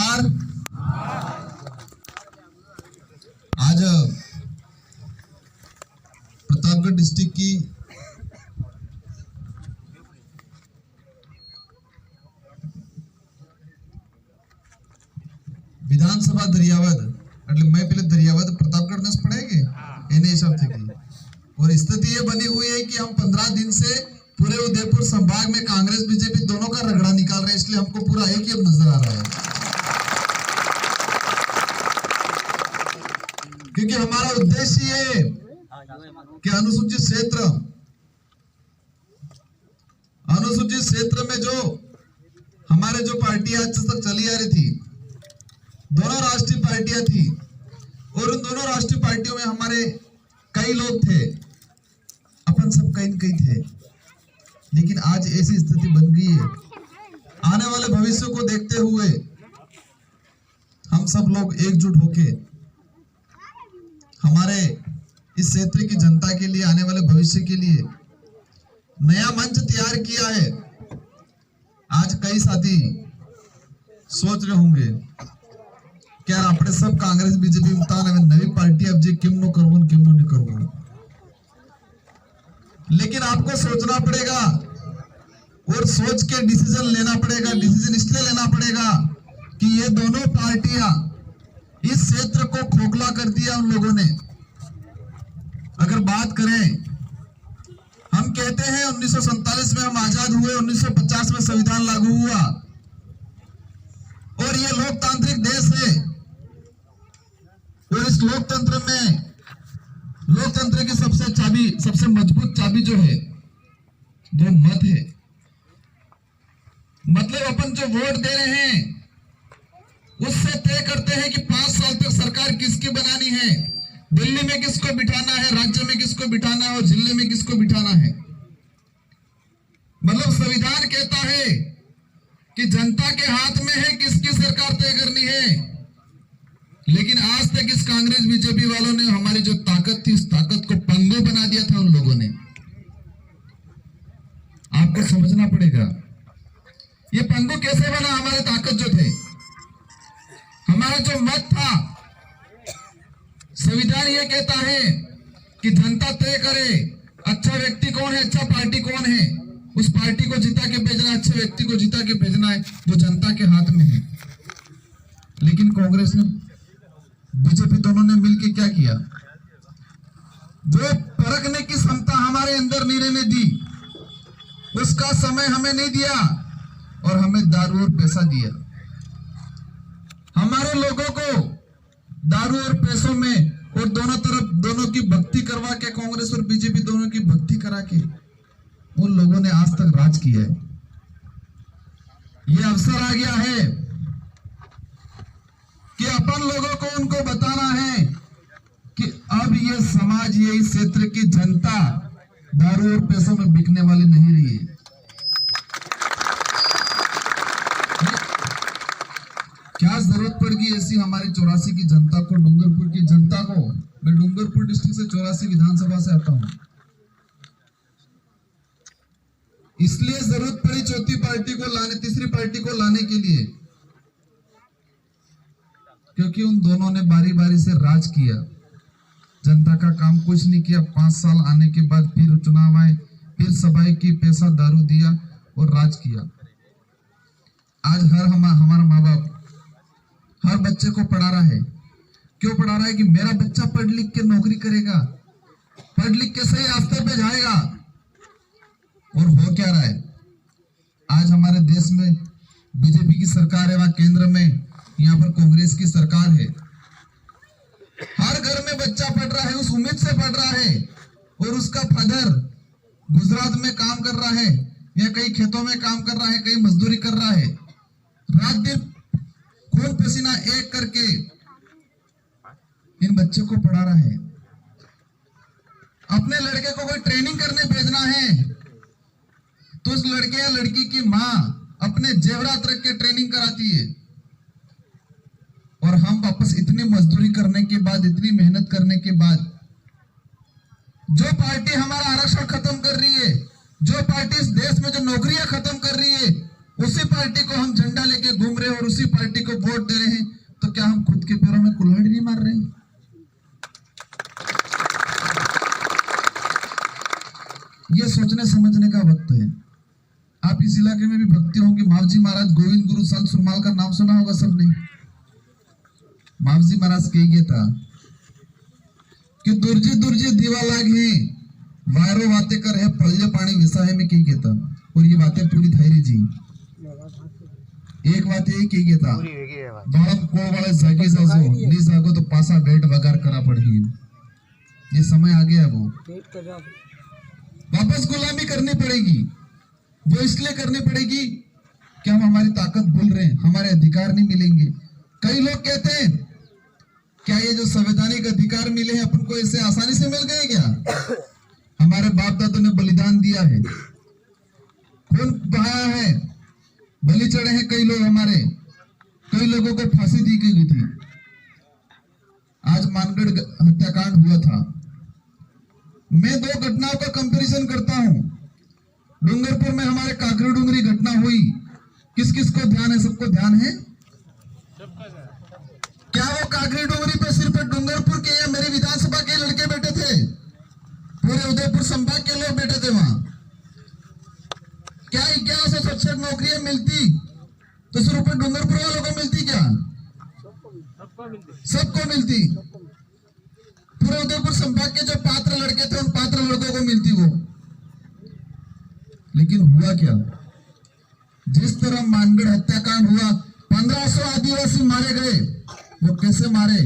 नमस्कार। आज प्रतापगढ़ डिस्ट्रिक्ट की विधानसभा दरियावद એટલે मैं पहले दरियावद प्रतापगढ़ में पढ़ेंगे इन हिसाब से की और स्थिति ये बनी हुई है कि हम 15 दिन से पूरे उदयपुर संभाग में कांग्रेस बीजेपी दोनों का रगड़ा निकाल रहे हैं, इसलिए हमको पूरा एक ही अब नजर आ रहा है। क्योंकि हमारा उद्देश्य ये कि अनुसूचित क्षेत्र में जो हमारे जो पार्टी आज तक चली आ रही थी, दोनों राष्ट्रीय पार्टियां थी और उन दोनों राष्ट्रीय पार्टियों में हमारे कई लोग थे, अपन सब कई थे, लेकिन आज ऐसी स्थिति बन गई है। आने वाले भविष्य को देखते हुए हम सब लोग एकजुट होके हमारे इस क्षेत्र की जनता के लिए, आने वाले भविष्य के लिए नया मंच तैयार किया है। आज कई साथी सोच रहे होंगे कि यार अपने सब कांग्रेस बीजेपी में नवी पार्टी अब जे क्यों न करवो क्यों नहीं करवो, लेकिन आपको सोचना पड़ेगा और सोच के डिसीजन लेना पड़ेगा। डिसीजन इसलिए लेना पड़ेगा कि ये दोनों पार्टियां इस क्षेत्र को खोखला कर दिया उन लोगों ने। अगर बात करें, हम कहते हैं 1947 में हम आजाद हुए, 1950 में संविधान लागू हुआ और ये लोकतांत्रिक देश है और इस लोकतंत्र में लोकतंत्र की सबसे मजबूत चाबी जो है वो मत है। मतलब अपन जो वोट दे रहे हैं उससे तय करते हैं कि 5 साल तक सरकार किसकी बनानी है, दिल्ली में किसको बिठाना है, राज्य में किसको बिठाना है और जिले में किसको बिठाना है। मतलब संविधान कहता है कि जनता के हाथ में है किसकी सरकार तय करनी है, लेकिन आज तक इस कांग्रेस बीजेपी वालों ने हमारी जो ताकत थी, इस ताकत को पंगु बना दिया था उन लोगों ने। आपको समझना पड़ेगा ये पंगु कैसे बना। हमारे ताकत जो थे, हमारा जो मत था, संविधान ये कहता है कि जनता तय करे अच्छा व्यक्ति कौन है, अच्छा पार्टी कौन है, उस पार्टी को जिता के भेजना है, अच्छे व्यक्ति को जिता के भेजना है, वो जनता के हाथ में है। लेकिन कांग्रेस ने बीजेपी दोनों ने मिलकर क्या किया, जो परखने की क्षमता हमारे अंदर नहीं रहने दी, उसका समय हमें नहीं दिया और हमें दारू और पैसा दिया। हमारे लोगों को दारू और पैसों में और दोनों की भक्ति करवा के, कांग्रेस और बीजेपी दोनों की भक्ति करा के उन लोगों ने आज तक राज किया है। ये अवसर आ गया है कि अपन लोगों को उनको बताना है कि अब ये समाज, ये इस क्षेत्र की जनता दारू और पैसों में बिकने वाली नहीं रही है। क्या जरूरत पड़ गई ऐसी हमारी 84 की जनता को, डूंगरपुर की जनता को। मैं डूंगरपुर डिस्ट्रिक्ट से 84 विधानसभा से आता हूं, इसलिए जरूरत पड़ी चौथी पार्टी को लाने, तीसरी पार्टी को लाने के लिए, क्योंकि उन दोनों ने बारी बारी से राज किया, जनता का काम कुछ नहीं किया। 5 साल आने के बाद फिर चुनाव आए, फिर सबाई की, पैसा दारू दिया और राज किया। आज हमारा माँ बाप हर बच्चे को पढ़ा रहा है। क्यों पढ़ा रहा है? कि मेरा बच्चा पढ़ लिख के नौकरी करेगा, पढ़ लिख के सही रास्ते पे जाएगा। और हो क्या रहा है, आज हमारे देश में बीजेपी की सरकार है, वहां केंद्र में यहाँ पर कांग्रेस की सरकार है। हर घर में बच्चा पढ़ रहा है, उस उम्मीद से पढ़ रहा है और उसका फादर गुजरात में काम कर रहा है या कई खेतों में काम कर रहा है, कहीं मजदूरी कर रहा है, रात दिन खून पसीना एक करके इन बच्चों को पढ़ा रहा है। अपने लड़के को कोई ट्रेनिंग करने भेजना है तो उस लड़के या लड़की की मां अपने जेवरात रख के ट्रेनिंग कराती है, और हम वापस इतनी मजदूरी करने के बाद, इतनी मेहनत करने के बाद, जो पार्टी हमारा आरक्षण खत्म कर रही है, जो पार्टी इस देश में जो नौकरियां खत्म कर रही है, उसी पार्टी को हम झंडा लेके घूम रहे हैं और उसी पार्टी को वोट दे रहे हैं, तो क्या हम खुद के पैरों में कुल्हाड़ी नहीं मार रहे हैं? ये सोचने समझने का वक्त है। आप इस इलाके में भी भक्ति होंगे, मावजी महाराज गोविंद गुरु संत सुरमाल का नाम सुना होगा सबने। मावजी महाराज कही था कि दुर्जे दुर्जे दीवा लागे वायरो बातें कर है फल्य पानी विसा है में कही कहता। और ये बातें पूरी थायरी जी एक बात यही कही था, बालम को वाले जागी जाजो नहीं जागो तो पासा वेट वगार करा पड़ी। ये समय आ गया, वो वापस गुलामी करनी पड़ेगी। वो इसलिए करनी पड़ेगी कि हम हमारी ताकत भूल रहे हैं, हमारे अधिकार नहीं मिलेंगे। कई लोग कहते हैं क्या ये जो संवैधानिक अधिकार मिले हैं अपन को ऐसे आसानी से मिल गए क्या? हमारे बाप दादों ने बलिदान दिया है, खून बहाया है, बलि चढ़े हैं कई लोग हमारे, कई लोगों को फांसी दी गई थी। आज मानगढ़ हत्याकांड हुआ था। मैं दो घटनाओं का कंपैरिजन करता हूं। डूंगरपुर में हमारे काकरी डूंगरी घटना हुई, किस किस को ध्यान है? सबको ध्यान है क्या? वो काकरी डूंगरी पे सिर्फ डूंगरपुर के या मेरी विधानसभा के लड़के बैठे थे? पूरे उदयपुर संभाग के लोग बैठे थे वहां। क्या 1167 नौकरियां मिलती तो सिर्फ डूंगरपुर वालों को मिलती क्या? सबको मिलती। पूरे उदयपुर संभाग के जो पात्र लड़के थे उन पात्र लड़कों को मिलती वो। लेकिन हुआ क्या? जिस तरह मानगढ़ हत्याकांड हुआ, 1500 आदिवासी मारे गए। वो कैसे मारे?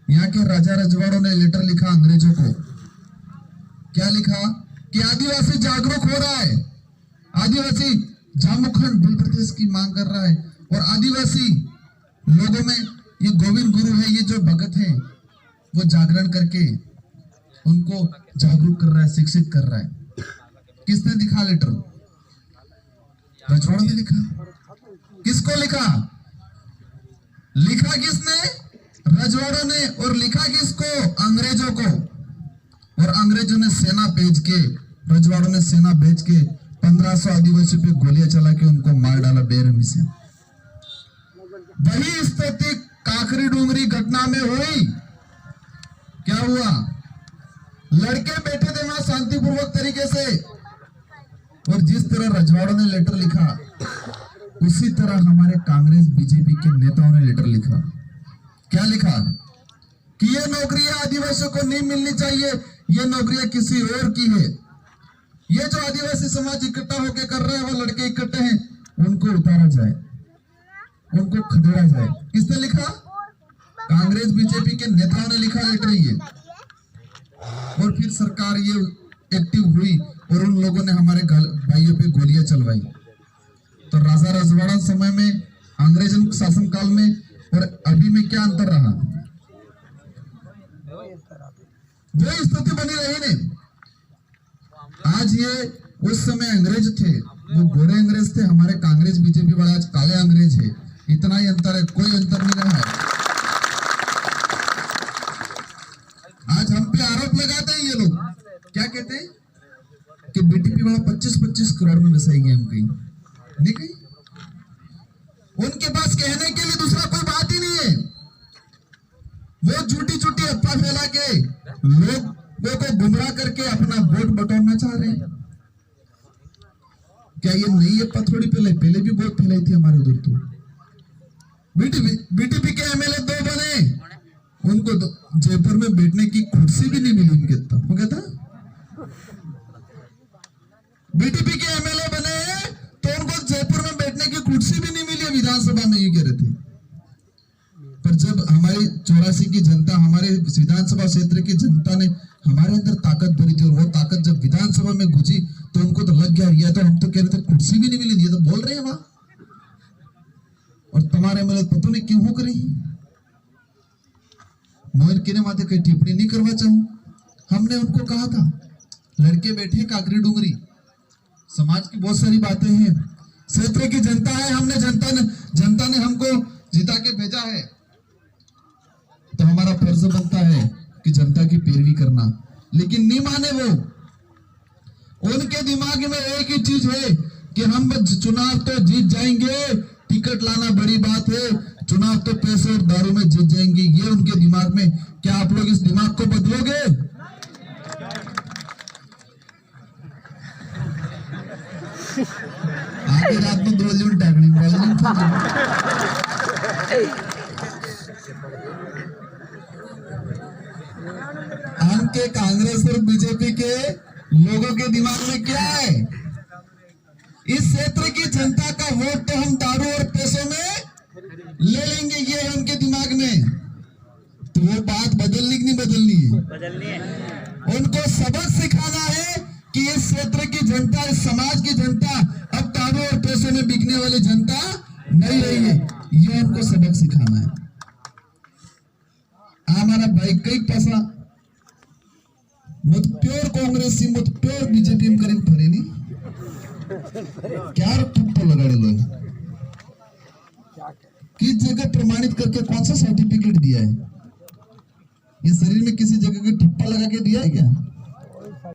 यहाँ के राजा रजवाड़ों ने लेटर लिखा अंग्रेजों को। क्या लिखा? कि आदिवासी जागरूक हो रहा है, आदिवासी जामुखंड बिल प्रदेश की मांग कर रहा है, और आदिवासी लोगों में ये गोविंद गुरु है, ये जो भगत है, वो जागरण करके उनको जागरूक कर रहा है, शिक्षित कर रहा है। किसने लिखा लेटर? रजवाड़ों ने लिखा। किसको लिखा? लिखा किसने? रजवाड़ों ने। और लिखा किसको? अंग्रेजों को। और अंग्रेजों ने सेना भेज के, रजवाड़ों ने सेना भेज के 1500 आदिवासी पे गोलियां चला के उनको मार डाला बेरहमी से। वही स्थिति काकरी डूंगरी घटना में हुई। क्या हुआ? लड़के बैठे थे वहां शांतिपूर्वक तरीके से, और जिस तरह रजवाड़ों ने लेटर लिखा उसी तरह हमारे कांग्रेस बीजेपी के नेताओं ने लेटर लिखा। क्या लिखा? कि ये नौकरियां आदिवासियों को नहीं मिलनी चाहिए, ये नौकरियां किसी और की है। ये जो आदिवासी समाज इकट्ठा होकर कर रहा है, वो लड़के इकट्ठे हैं, उनको उतारा जाए, उनको खदेड़ा जाए। किसने लिखा? कांग्रेस बीजेपी के नेताओं ने लिखा लेटर ये। और फिर सरकार ये एक्टिव हुई और उन लोगों ने हमारे भाइयों पे गोलियां चलवाई। तो राजा रजवाड़ा समय में, अंग्रेजों शासन काल में और अभी में क्या अंतर रहा? वो स्थिति बनी रही नहीं। आज ये उस समय अंग्रेज थे, वो गोरे अंग्रेज थे, हमारे कांग्रेस बीजेपी वाले आज काले अंग्रेज है। इतना ही अंतर है, कोई अंतर नहीं रहा है। आज हम पे आरोप लगाते हैं ये लोग, क्या कहते हैं कि बीटीपी वाला 25-25 करोड़ में बसाई गए। हम कहीं नहीं, कहीं उनके पास कहने के लिए दूसरा कोई बात ही नहीं है। वो झूठी झूठी अफवाह फैला के लोगों को गुमराह करके अपना वोट बटोरना चाह रहे हैं। क्या ये नई अफवाह थोड़ी पहले भी बहुत फैलाई थी हमारे उधर। तो बीटीपी के एमएलए 2 बने, उनको जयपुर में बैठने की कुर्सी भी नहीं मिली। उनके वो कहता बीटीपी के एमएलए बने तो उनको जयपुर में बैठने की कुर्सी भी नहीं मिली विधानसभा में, ये कह रहे थे। पर जब हमारी 84 की जनता, हमारे विधानसभा क्षेत्र की जनता ने हमारे अंदर ताकत भरी थी, और वो ताकत जब विधानसभा में घुसी तो उनको तो लग गया, ये तो हम तो कह रहे थे कुर्सी भी नहीं मिली, ये तो बोल रहे हैं वहां। और तुम्हारे एमएलए पता नहीं क्यों करी मोहन के माथे कहीं टिप्पणी नहीं करवा चाहूं। हमने उनको कहा था, लड़के बैठे काकरी डूंगरी, समाज की बहुत सारी बातें हैं, क्षेत्र की जनता है, हमने जनता ने हमको जिता के भेजा है, तो हमारा फर्ज बनता है कि जनता की पैरवी करना। लेकिन नहीं माने वो। उनके दिमाग में एक ही चीज है कि हम चुनाव तो जीत जाएंगे, टिकट लाना बड़ी बात है, चुनाव तो पैसे और दारू में जीत जाएंगे, ये उनके दिमाग में। क्या आप लोग इस दिमाग को बदलोगे? आधी रात में दो टाकनी के कांग्रेस और बीजेपी के लोगों के दिमाग में क्या है? इस क्षेत्र की जनता का वोट तो हम दारू और पैसों में ले लेंगे, ये है उनके दिमाग में। तो वो बात बदलनी कि नहीं बदलनी है? बदलनी है। उनको सबक सिखाना है कि इस क्षेत्र की जनता, इस समाज की जनता अब दारू और पैसों में बिकने वाली जनता नहीं रही है, ये उनको सबक सिखाना है। हमारा भाई कई पैसा मत प्योर कांग्रेसी मत प्योर बीजेपी में करीब फरे नहीं क्या ठप्पा लगाड़े लोग किस जगह प्रमाणित करके कौन सा सर्टिफिकेट दिया है? ये शरीर में किसी जगह के